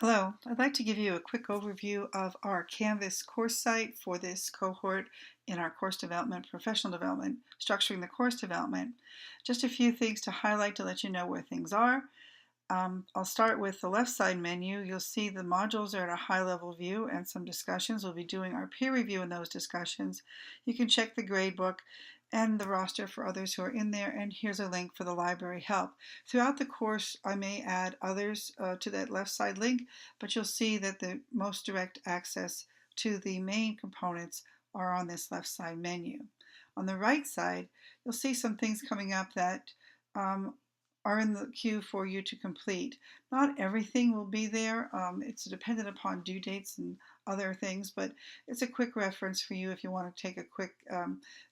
Hello, I'd like to give you a quick overview of our Canvas course site for this cohort in our course development, professional development, structuring the course development. Just a few things to highlight to let you know where things are. I'll start with the left side menu. You'll see the modules are at a high level view and some discussions. We'll be doing our peer review in those discussions. You can check the gradebook and the roster for others who are in there, and here's a link for the library help. Throughout the course, I may add others to that left side link, but you'll see that the most direct access to the main components are on this left side menu. On the right side, you'll see some things coming up that are in the queue for you to complete. Not everything will be there. It's dependent upon due dates and other things, but it's a quick reference for you if you want to take a quick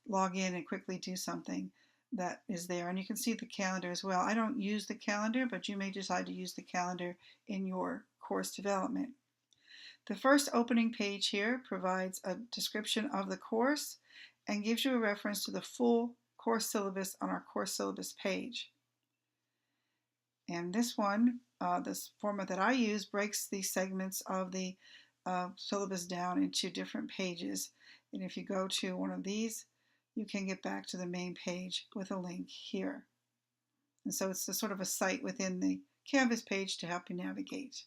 log in and quickly do something that is there. And you can see the calendar as well. I don't use the calendar, but you may decide to use the calendar in your course development. The first opening page here provides a description of the course and gives you a reference to the full course syllabus on our course syllabus page. And this one, this format that I use, breaks the segments of the syllabus down into different pages. And if you go to one of these, you can get back to the main page with a link here. And so it's a sort of a site within the Canvas page to help you navigate.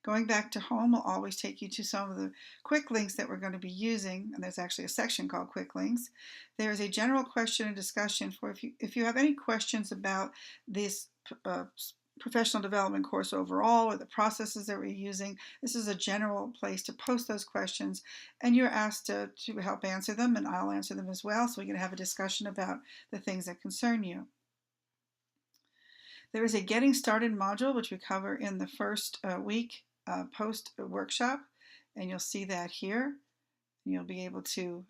Going back to home will always take you to some of the quick links that we're going to be using, and there's actually a section called Quick Links. There's a general question and discussion for if you have any questions about this professional development course overall or the processes that we're using. This is a general place to post those questions, and you're asked to help answer them, and I'll answer them as well, so we can have a discussion about the things that concern you. There is a Getting Started module, which we cover in the first week post-workshop, and you'll see that here. You'll be able to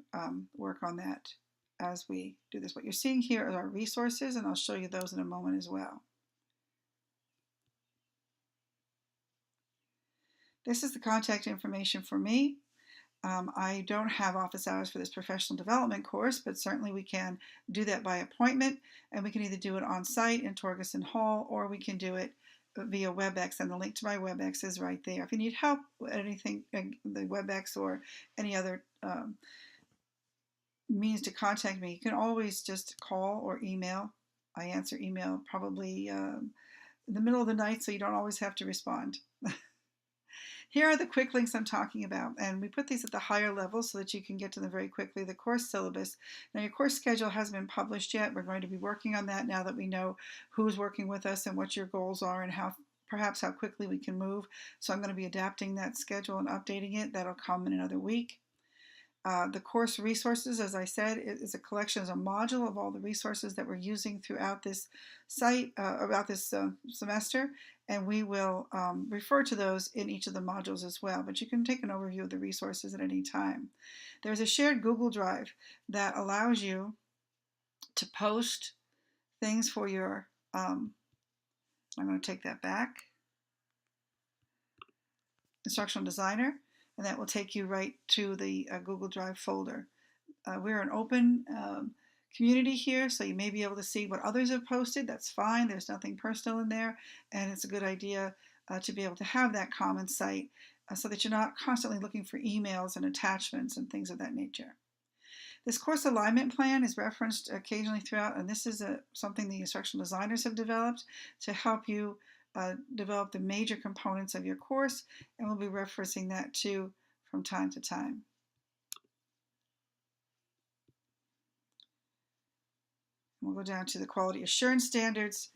work on that as we do this. What you're seeing here are our resources, and I'll show you those in a moment as well. This is the contact information for me. I don't have office hours for this professional development course, but certainly we can do that by appointment, and we can either do it on site in Torgerson Hall, or we can do it via WebEx, and the link to my WebEx is right there. If you need help with anything, the WebEx or any other means to contact me, you can always just call or email. I answer email probably in the middle of the night, so you don't always have to respond. Here are the quick links I'm talking about, and we put these at the higher level so that you can get to them very quickly. The course syllabus. Now, your course schedule hasn't been published yet. We're going to be working on that now that we know who's working with us and what your goals are and perhaps how quickly we can move. So I'm going to be adapting that schedule and updating it. That'll come in another week. The course resources, as I said, is a collection, is a module of all the resources that we're using throughout this site, about this semester, and we will refer to those in each of the modules as well, but you can take an overview of the resources at any time. There's a shared Google Drive that allows you to post things for your, I'm going to take that back, instructional designer, and that will take you right to the Google Drive folder. We're an open community here, so you may be able to see what others have posted. That's fine. There's nothing personal in there, and it's a good idea to be able to have that common site so that you're not constantly looking for emails and attachments and things of that nature. This course alignment plan is referenced occasionally throughout, and this is something the instructional designers have developed to help you develop the major components of your course, and we'll be referencing that too from time to time. We'll go down to the quality assurance standards.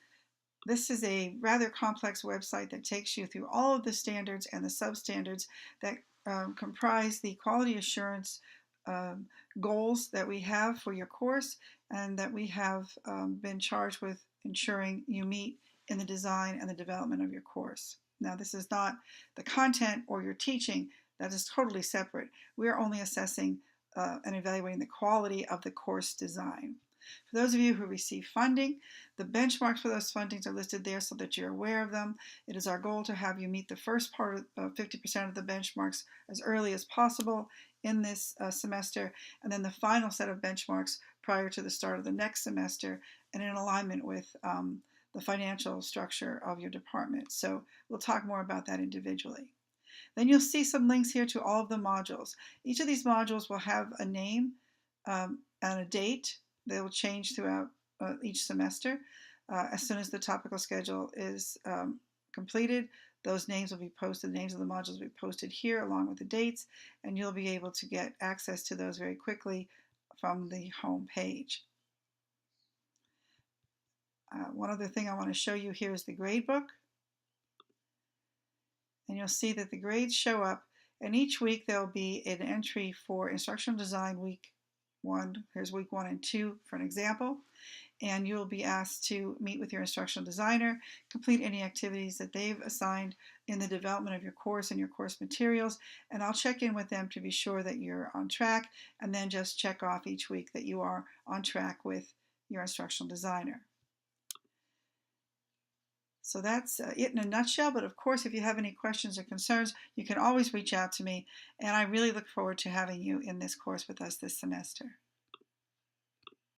This is a rather complex website that takes you through all of the standards and the substandards that comprise the quality assurance goals that we have for your course and that we have been charged with ensuring you meet in the design and the development of your course. Now, this is not the content or your teaching. That is totally separate. We're only assessing and evaluating the quality of the course design. For those of you who receive funding, the benchmarks for those fundings are listed there so that you're aware of them. It is our goal to have you meet the first part of 50% of the benchmarks as early as possible in this semester, and then the final set of benchmarks prior to the start of the next semester, and in alignment with the the financial structure of your department. So we'll talk more about that individually. Then you'll see some links here to all of the modules. Each of these modules will have a name and a date. They will change throughout each semester. As soon as the topical schedule is completed, those names will be posted. The names of the modules will be posted here along with the dates, and you'll be able to get access to those very quickly from the home page. One other thing I want to show you here is the grade book. And you'll see that the grades show up, and each week there'll be an entry for instructional design week 1. Here's week 1 and 2 for an example. And you'll be asked to meet with your instructional designer, complete any activities that they've assigned in the development of your course and your course materials, and I'll check in with them to be sure that you're on track, and then just check off each week that you are on track with your instructional designer. So that's it in a nutshell, but of course if you have any questions or concerns, you can always reach out to me, and I really look forward to having you in this course with us this semester.